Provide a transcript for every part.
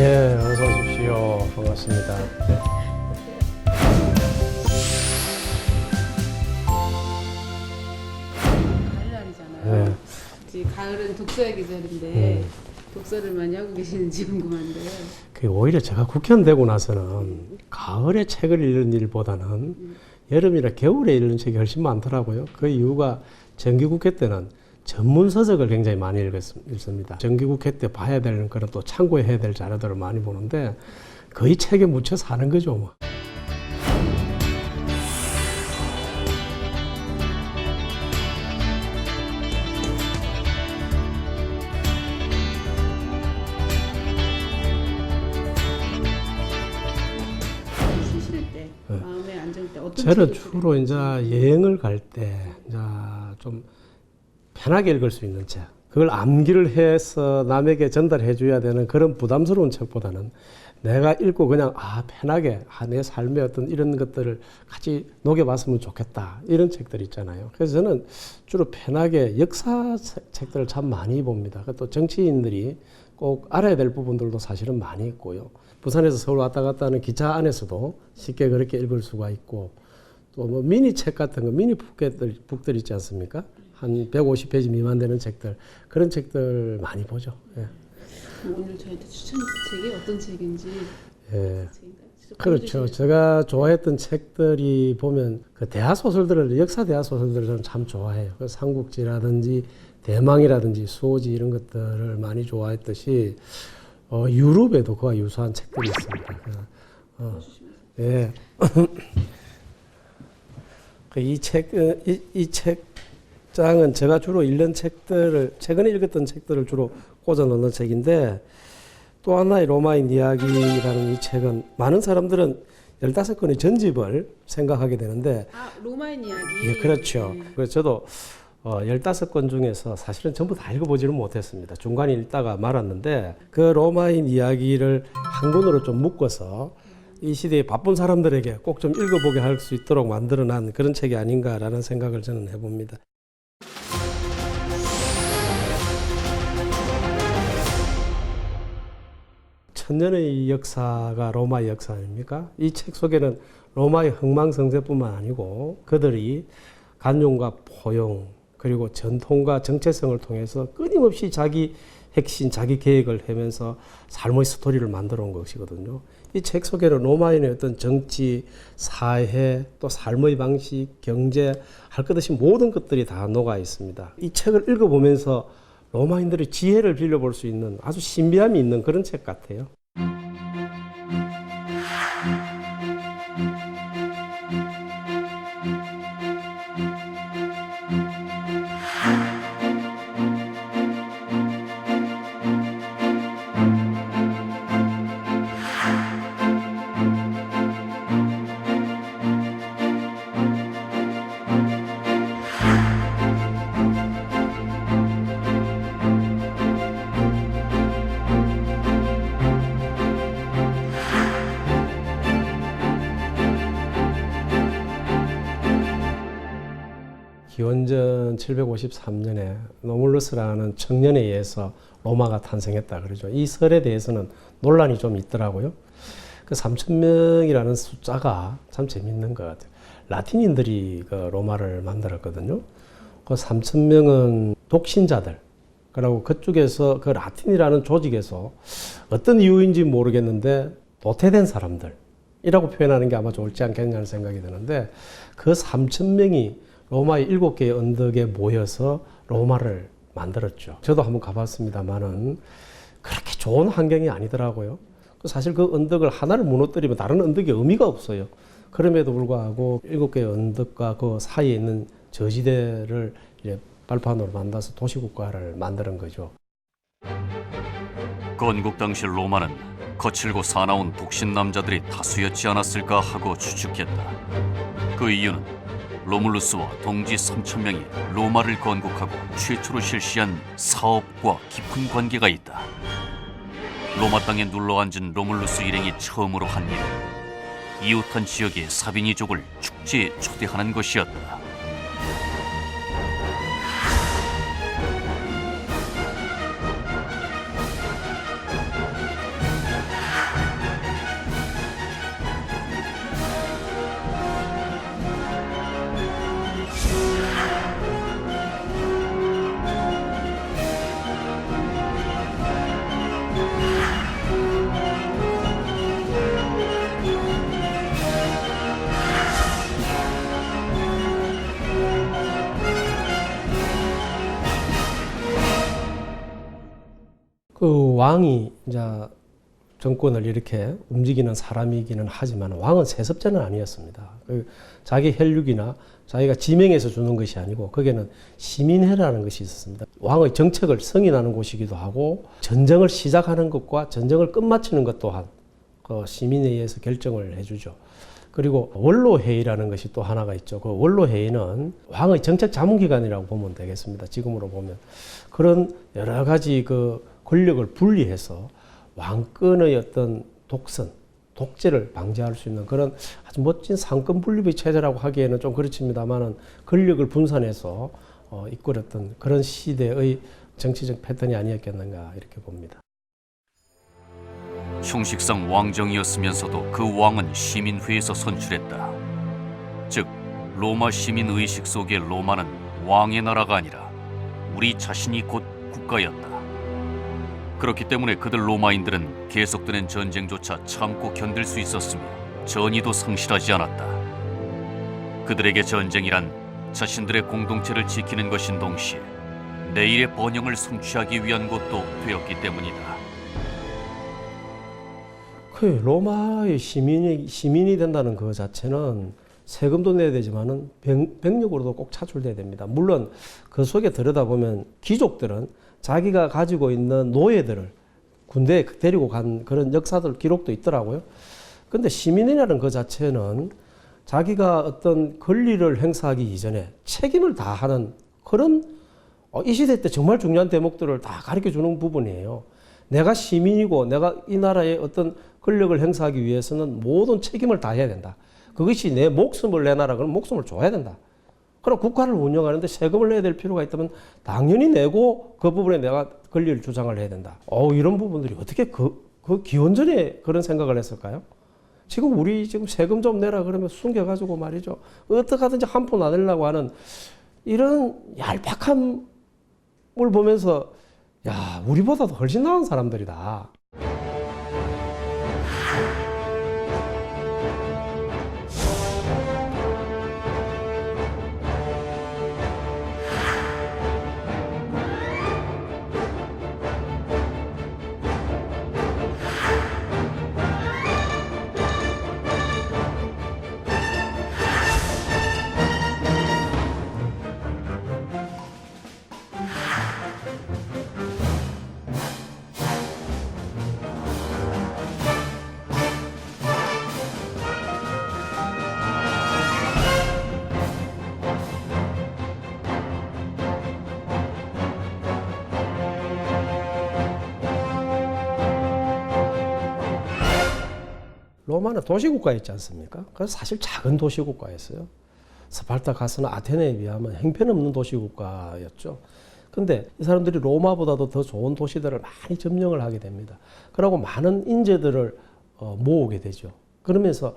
네, 어서 오십시오. 반갑습니다. 네. 가을날이잖아요. 네. 지금 가을은 독서의 계절인데 독서를 많이 하고 계시는지 궁금한데요. 오히려 제가 국회의원 되고 나서는 가을에 책을 읽는 일보다는 여름이나 겨울에 읽는 책이 훨씬 많더라고요. 그 이유가 정기국회 때는 전문 서적을 굉장히 많이 읽습니다. 정기국회 때 봐야 되는 그런 또 참고해야 될 자료들을 많이 보는데 거의 책에 묻혀 사는 거죠, 뭐. 쉬실 때, 마음의 안정 때 어떤 저는 책을 주로 이제 여행을 갈 때 이제 좀 편하게 읽을 수 있는 책, 그걸 암기를 해서 남에게 전달해 줘야 되는 그런 부담스러운 책보다는 내가 읽고 그냥 편하게 내 삶의 어떤 이런 것들을 같이 녹여봤으면 좋겠다, 이런 책들 있잖아요. 그래서 저는 주로 편하게 역사 책들을 참 많이 봅니다. 또 정치인들이 꼭 알아야 될 부분들도 사실은 많이 있고요. 부산에서 서울 왔다 갔다 하는 기차 안에서도 쉽게 그렇게 읽을 수가 있고, 또 뭐 미니 책 같은 거, 미니 북들 있지 않습니까? 한 150페이지 미만 되는 책들, 그런 책들 많이 보죠. 예. 오늘 저한테 추천해 준 책이 어떤 책인지. 예. 책인가요? 그렇죠. 제가 좋아했던 책들이 보면 그 대하 소설들을, 역사 대하 소설들을 저는 참 좋아해요. 그 삼국지라든지 대망이라든지 수호지 이런 것들을 많이 좋아했듯이 유럽에도 그와 유사한 책들이 있습니다. 예. 이 책장은 제가 주로 읽는 책들을, 최근에 읽었던 책들을 주로 꽂아 놓는 책인데, 또 하나의 로마인 이야기라는 이 책은 많은 사람들은 15권의 전집을 생각하게 되는데, 로마인 이야기. 예, 그렇죠. 그래서 저도 15권 중에서 사실은 전부 다 읽어보지는 못했습니다. 중간에 읽다가 말았는데, 그 로마인 이야기를 한 권으로 좀 묶어서 이 시대의 바쁜 사람들에게 꼭 좀 읽어보게 할 수 있도록 만들어낸 그런 책이 아닌가라는 생각을 저는 해봅니다. 천년의 역사가 로마의 역사 아닙니까? 이 책 속에는 로마의 흥망성쇠뿐만 아니고 그들이 간용과 포용, 그리고 전통과 정체성을 통해서 끊임없이 자기 핵심, 자기 계획을 하면서 삶의 스토리를 만들어 온 것이거든요. 이 책 속에는 로마인의 어떤 정치, 사회, 또 삶의 방식, 경제, 할 것 없이 모든 것들이 다 녹아 있습니다. 이 책을 읽어보면서 로마인들의 지혜를 빌려볼 수 있는 아주 신비함이 있는 그런 책 같아요. 기원전 753년에 노물루스라는 청년에 의해서 로마가 탄생했다 그러죠. 이 설에 대해서는 논란이 좀 있더라고요. 그 3,000명이라는 숫자가 참 재밌는 것 같아요. 라틴인들이 그 로마를 만들었거든요. 그 3,000명은 독신자들, 그리고 그쪽에서 그 라틴이라는 조직에서 어떤 이유인지 모르겠는데 도태된 사람들이라고 표현하는 게 아마 좋을지 않겠냐는 생각이 드는데, 그 3,000명이 로마의 7개의 언덕에 모여서 로마를 만들었죠. 저도 한번 가봤습니다만은 그렇게 좋은 환경이 아니더라고요. 사실 그 언덕을 하나를 무너뜨리면 다른 언덕에 의미가 없어요. 그럼에도 불구하고 7개의 언덕과 그 사이에 있는 저지대를 이제 발판으로 만들어서 도시국가를 만드는 거죠. 건국 당시 로마는 거칠고 사나운 독신 남자들이 다수였지 않았을까 하고 추측했다. 그 이유는 로물루스와 동지 3,000명이 로마를 건국하고 최초로 실시한 사업과 깊은 관계가 있다. 로마 땅에 눌러앉은 로물루스 일행이 처음으로 한 일은 이웃한 지역의 사비니족을 축제에 초대하는 것이었다. 그 왕이 이제 정권을 이렇게 움직이는 사람이기는 하지만 왕은 세습자는 아니었습니다. 그 자기 혈육이나 자기가 지명해서 주는 것이 아니고 거기에는 시민회라는 것이 있었습니다. 왕의 정책을 승인하는 곳이기도 하고 전쟁을 시작하는 것과 전쟁을 끝마치는 것 또한 그 시민회의에서 결정을 해주죠. 그리고 원로회의라는 것이 또 하나가 있죠. 그 원로회의는 왕의 정책 자문기관이라고 보면 되겠습니다. 지금으로 보면 그런 여러 가지 그 권력을 분리해서 왕권의 어떤 독선, 독재를 방지할 수 있는 그런 아주 멋진 상권 분립의 체제라고 하기에는 좀 그렇습니다만은 권력을 분산해서 이끌었던 그런 시대의 정치적 패턴이 아니었겠는가 이렇게 봅니다. 형식상 왕정이었으면서도 그 왕은 시민회에서 선출했다. 즉 로마 시민 의식 속의 로마는 왕의 나라가 아니라 우리 자신이 곧 국가였다. 그렇기 때문에 그들 로마인들은 계속되는 전쟁조차 참고 견딜 수 있었으며 전의도 상실하지 않았다. 그들에게 전쟁이란 자신들의 공동체를 지키는 것인 동시에 내일의 번영을 성취하기 위한 것도 되었기 때문이다. 그 로마의 시민이 된다는 그 자체는 세금도 내야 되지만은 병력으로도 꼭 차출돼야 됩니다. 물론 그 속에 들여다보면 귀족들은 자기가 가지고 있는 노예들을 군대에 데리고 간 그런 역사들 기록도 있더라고요. 근데 시민이라는 그 자체는 자기가 어떤 권리를 행사하기 이전에 책임을 다하는 그런 이 시대 때 정말 중요한 대목들을 다 가르쳐 주는 부분이에요. 내가 시민이고 내가 이 나라의 어떤 권력을 행사하기 위해서는 모든 책임을 다해야 된다. 그것이 내 목숨을 내놔라 그러면 목숨을 줘야 된다. 그럼 국가를 운영하는데 세금을 내야 될 필요가 있다면 당연히 내고 그 부분에 내가 권리를 주장을 해야 된다. 이런 부분들이 어떻게 그 기원전에 그런 생각을 했을까요? 지금 우리 지금 세금 좀 내라 그러면 숨겨가지고 말이죠. 어떻게 하든지 한 푼 안 내려고 하는 이런 얄팍함을 보면서 야, 우리보다도 훨씬 나은 사람들이다. 로마는 도시국가였지 않습니까? 그래서 사실 작은 도시국가였어요. 스파르타가스나 아테네에 비하면 형편없는 도시국가였죠. 근데 이 사람들이 로마보다도 더 좋은 도시들을 많이 점령을 하게 됩니다. 그러고 많은 인재들을 모으게 되죠. 그러면서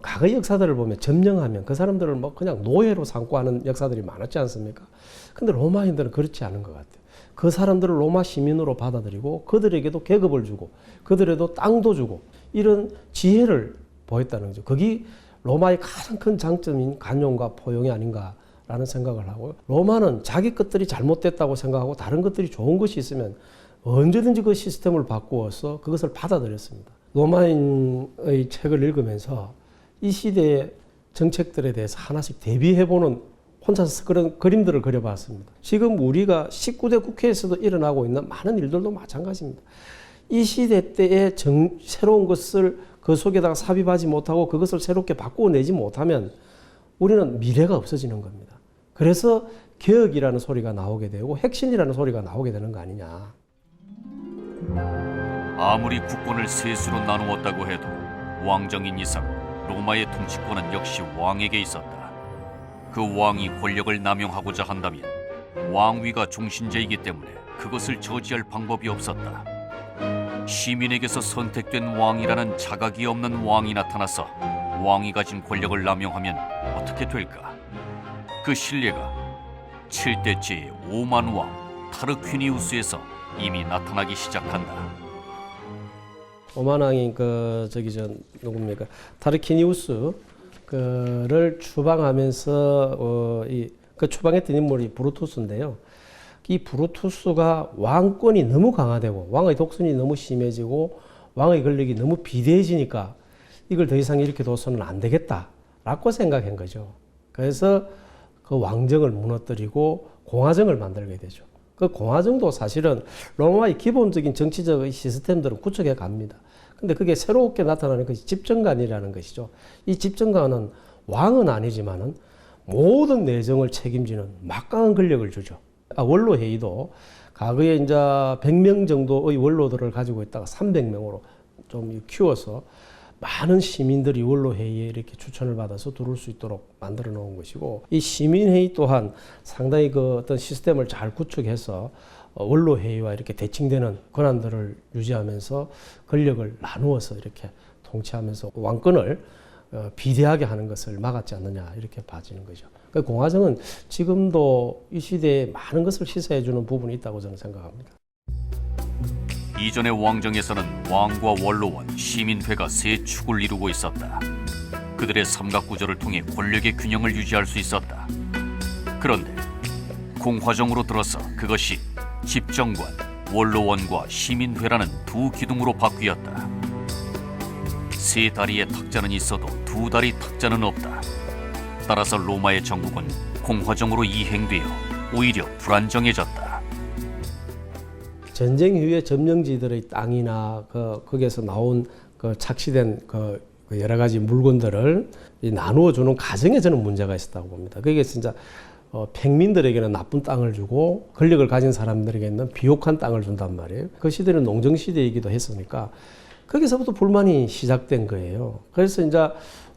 과거 역사들을 보면 점령하면 그 사람들을 뭐 그냥 노예로 삼고 하는 역사들이 많았지 않습니까? 근데 로마인들은 그렇지 않은 것 같아요. 그 사람들을 로마 시민으로 받아들이고 그들에게도 계급을 주고 그들에도 땅도 주고 이런 지혜를 보였다는 거죠. 그게 로마의 가장 큰 장점인 관용과 포용이 아닌가라는 생각을 하고요. 로마는 자기 것들이 잘못됐다고 생각하고 다른 것들이 좋은 것이 있으면 언제든지 그 시스템을 바꾸어서 그것을 받아들였습니다. 로마인의 책을 읽으면서 이 시대의 정책들에 대해서 하나씩 대비해보는 혼자서 그런 그림들을 그려봤습니다. 지금 우리가 19대 국회에서도 일어나고 있는 많은 일들도 마찬가지입니다. 이 시대 때의 새로운 것을 그 속에다가 삽입하지 못하고 그것을 새롭게 바꾸어내지 못하면 우리는 미래가 없어지는 겁니다. 그래서 개혁이라는 소리가 나오게 되고 혁신이라는 소리가 나오게 되는 거 아니냐. 아무리 국권을 세수로 나누었다고 해도 왕정인 이상 로마의 통치권은 역시 왕에게 있었다. 그 왕이 권력을 남용하고자 한다면 왕위가 종신제이기 때문에 그것을 저지할 방법이 없었다. 시민에게서 선택된 왕이라는 자각이 없는 왕이 나타나서 왕이 가진 권력을 남용하면 어떻게 될까? 그 신뢰가 7대째 오만 왕 타르퀴니우스에서 이미 나타나기 시작한다. 오만 왕이 누굽니까? 타르퀴니우스 그를 추방하면서 그 추방했던 인물이 브루투스인데요. 이 브루투스가 왕권이 너무 강화되고 왕의 독선이 너무 심해지고 왕의 권력이 너무 비대해지니까 이걸 더 이상 이렇게 둬서는 안 되겠다라고 생각한 거죠. 그래서 그 왕정을 무너뜨리고 공화정을 만들게 되죠. 그 공화정도 사실은 로마의 기본적인 정치적 시스템들은 구축해 갑니다. 근데 그게 새롭게 나타나는 것이 집정관이라는 것이죠. 이 집정관은 왕은 아니지만은 모든 내정을 책임지는 막강한 권력을 주죠. 원로회의도 과거에 이제 100명 정도의 원로들을 가지고 있다가 300명으로 좀 키워서 많은 시민들이 원로회의에 이렇게 추천을 받아서 들어올 수 있도록 만들어 놓은 것이고, 이 시민회의 또한 상당히 그 어떤 시스템을 잘 구축해서 원로회의와 이렇게 대칭되는 권한들을 유지하면서 권력을 나누어서 이렇게 통치하면서 왕권을 비대하게 하는 것을 막았지 않느냐 이렇게 봐지는 거죠. 그 공화정은 지금도 이 시대에 많은 것을 시사해주는 부분이 있다고 저는 생각합니다. 이전의 왕정에서는 왕과 원로원, 시민회가 세 축을 이루고 있었다. 그들의 삼각구조를 통해 권력의 균형을 유지할 수 있었다. 그런데 공화정으로 들어서 그것이 집정관, 원로원과 시민회라는 두 기둥으로 바뀌었다. 세 다리의 탁자는 있어도 두 다리 탁자는 없다. 따라서 로마의 정국은 공화정으로 이행되어 오히려 불안정해졌다. 전쟁 이후에 점령지들의 땅이나 거기에서 나온 그 착취된 그 여러 가지 물건들을 나누어 주는 과정에 저는 문제가 있었다고 봅니다. 그게 진짜 평민들에게는 나쁜 땅을 주고 권력을 가진 사람들에게는 비옥한 땅을 준단 말이에요. 그 시대는 농정 시대이기도 했으니까 거기서부터 불만이 시작된 거예요. 그래서 이제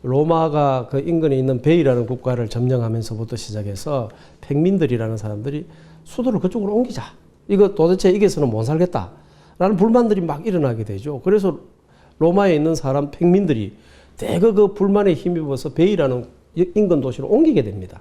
로마가 그 인근에 있는 베이라는 국가를 점령하면서부터 시작해서 평민들이라는 사람들이 수도를 그쪽으로 옮기자. 이거 도대체 이게서는 못 살겠다라는 불만들이 막 일어나게 되죠. 그래서 로마에 있는 사람 평민들이 대거 그 불만에 힘입어서 베이라는 인근 도시로 옮기게 됩니다.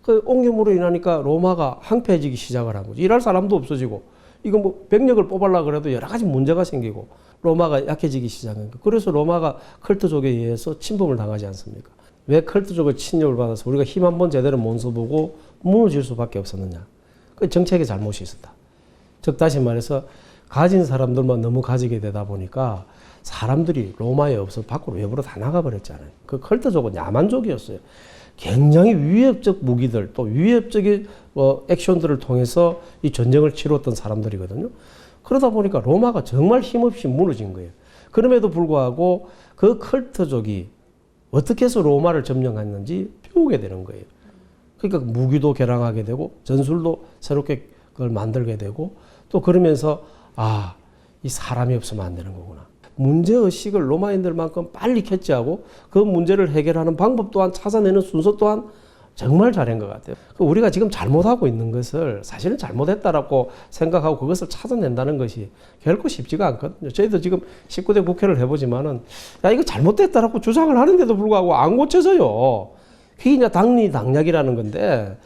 그 옮김으로 인하니까 로마가 황폐해지기 시작을 한 거죠. 일할 사람도 없어지고 이거 뭐 병력을 뽑으려고 그래도 여러 가지 문제가 생기고 로마가 약해지기 시작한 거예요. 그래서 로마가 컬트족에 의해서 침범을 당하지 않습니까? 왜 컬트족의 침략을 받아서 우리가 힘 한번 제대로 못 써보고 무너질 수밖에 없었느냐? 그 정책의 잘못이 있었다. 즉 다시 말해서 가진 사람들만 너무 가지게 되다 보니까 사람들이 로마에 없어 밖으로 외부로 다 나가버렸잖아요. 그 컬트족은 야만족이었어요. 굉장히 위협적 무기들 또 위협적인 액션들을 통해서 이 전쟁을 치렀던 사람들이거든요. 그러다 보니까 로마가 정말 힘없이 무너진 거예요. 그럼에도 불구하고 그 컬트족이 어떻게 해서 로마를 점령했는지 배우게 되는 거예요. 그러니까 무기도 개량하게 되고 전술도 새롭게 그걸 만들게 되고 또 그러면서 이 사람이 없으면 안 되는 거구나. 문제의식을 로마인들만큼 빨리 캐치하고 그 문제를 해결하는 방법 또한 찾아내는 순서 또한 정말 잘한 것 같아요. 우리가 지금 잘못하고 있는 것을 사실은 잘못했다라고 생각하고 그것을 찾아낸다는 것이 결코 쉽지가 않거든요. 저희도 지금 19대 국회를 해보지만은 이거 잘못됐다라고 주장을 하는데도 불구하고 안 고쳐져요. 그게 이제 당리당략이라는 건데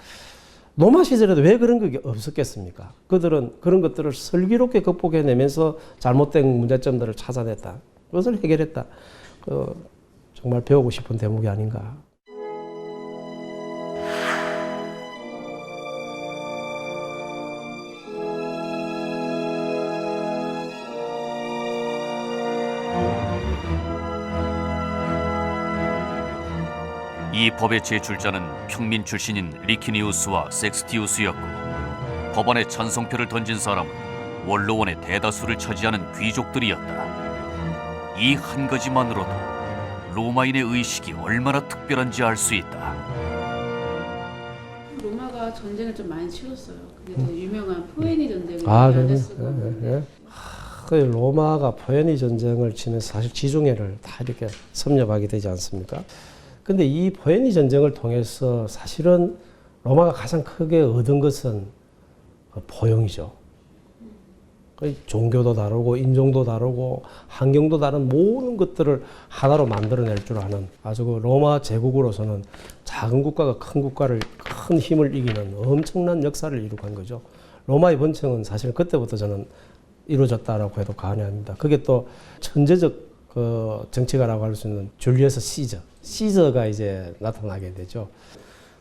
로마 시절에도 왜 그런 게 없었겠습니까? 그들은 그런 것들을 슬기롭게 극복해내면서 잘못된 문제점들을 찾아냈다. 그것을 해결했다. 정말 배우고 싶은 대목이 아닌가. 이 법의 제출자는 평민 출신인 리키니우스와 섹스티우스였고 법안에 찬성표를 던진 사람은 원로원의 대다수를 차지하는 귀족들이었다. 이 한 가지만으로도 로마인의 의식이 얼마나 특별한지 알 수 있다. 로마가 전쟁을 좀 많이 치렀어요. 그게 더 유명한 포에니 전쟁을 네. 로마가 포에니 전쟁을 치면서 사실 지중해를 다 이렇게 섭렵하게 되지 않습니까? 근데 이 포에니 전쟁을 통해서 사실은 로마가 가장 크게 얻은 것은 포용이죠. 종교도 다르고 인종도 다르고 환경도 다른 모든 것들을 하나로 만들어낼 줄 아는 아주 그 로마 제국으로서는 작은 국가가 큰 국가를 큰 힘을 이기는 엄청난 역사를 이룩한 거죠. 로마의 번창은 사실 그때부터 저는 이루어졌다라고 해도 과언이 아닙니다. 그게 또 천재적 그 정치가라고 할 수 있는 줄리어스 시저가 이제 나타나게 되죠.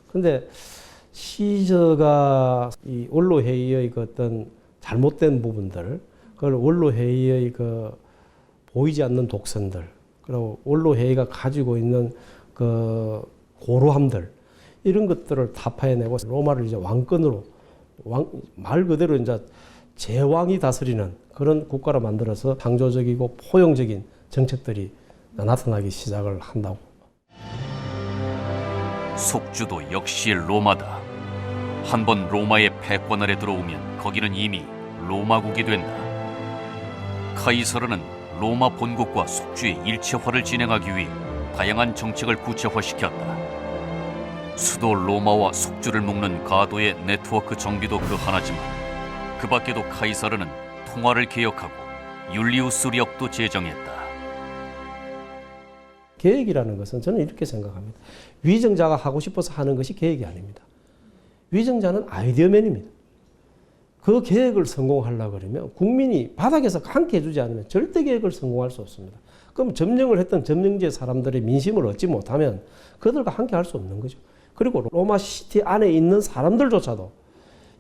근데 시저가 이 원로 회의의 그 어떤 잘못된 부분들, 그걸 원로 회의의 그 보이지 않는 독선들, 그리고 원로 회의가 가지고 있는 그 고루함들 이런 것들을 타파해내고 로마를 이제 왕권으로 말 그대로 이제 제왕이 다스리는 그런 국가로 만들어서 창조적이고 포용적인 정책들이 나타나기 시작을 한다고. 속주도 역시 로마다. 한번 로마의 패권 아래 들어오면 거기는 이미 로마국이 된다. 카이사르는 로마 본국과 속주의 일체화를 진행하기 위해 다양한 정책을 구체화시켰다. 수도 로마와 속주를 묶는 가도의 네트워크 정비도 그 하나지만 그 밖에도 카이사르는 통화를 개혁하고 율리우스력도 제정했다. 계획이라는 것은 저는 이렇게 생각합니다. 위정자가 하고 싶어서 하는 것이 계획이 아닙니다. 위정자는 아이디어맨입니다. 그 계획을 성공하려고 그러면 국민이 바닥에서 함께 해주지 않으면 절대 계획을 성공할 수 없습니다. 그럼 점령을 했던 점령지의 사람들의 민심을 얻지 못하면 그들과 함께 할 수 없는 거죠. 그리고 로마 시티 안에 있는 사람들조차도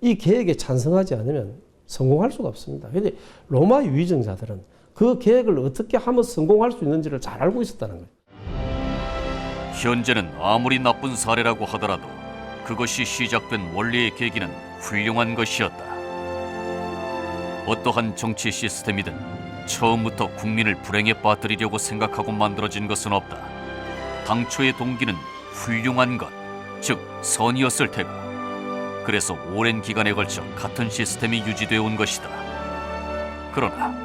이 계획에 찬성하지 않으면 성공할 수가 없습니다. 그런데 로마의 위정자들은 그 계획을 어떻게 하면 성공할 수 있는지를 잘 알고 있었다는 거예요. 현재는 아무리 나쁜 사례라고 하더라도 그것이 시작된 원래의 계기는 훌륭한 것이었다. 어떠한 정치 시스템이든 처음부터 국민을 불행에 빠뜨리려고 생각하고 만들어진 것은 없다. 당초의 동기는 훌륭한 것, 즉 선이었을 테고 그래서 오랜 기간에 걸쳐 같은 시스템이 유지되어 온 것이다. 그러나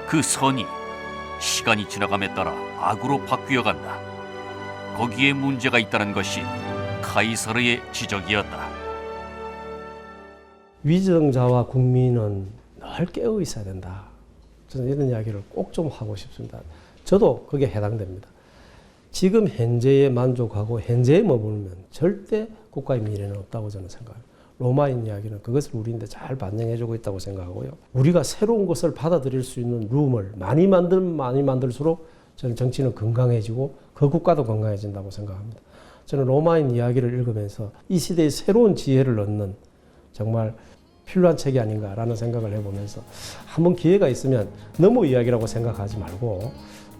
그 선이 시간이 지나감에 따라 악으로 바뀌어간다. 거기에 문제가 있다는 것이 카이사르의 지적이었다. 위정자와 국민은 늘 깨어 있어야 된다. 저는 이런 이야기를 꼭 좀 하고 싶습니다. 저도 그게 해당됩니다. 지금 현재에 만족하고 현재에 머물면 절대 국가의 미래는 없다고 저는 생각합니다. 로마인 이야기는 그것을 우리한테 잘 반영해주고 있다고 생각하고요. 우리가 새로운 것을 받아들일 수 있는 룸을 많이 만들수록 저는 정치는 건강해지고 그 국가도 건강해진다고 생각합니다. 저는 로마인 이야기를 읽으면서 이 시대의 새로운 지혜를 얻는 정말 필요한 책이 아닌가라는 생각을 해보면서 한번 기회가 있으면 너무 이야기라고 생각하지 말고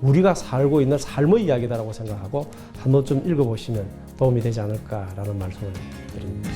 우리가 살고 있는 삶의 이야기다라고 생각하고 한 번쯤 읽어보시면 도움이 되지 않을까라는 말씀을 드립니다.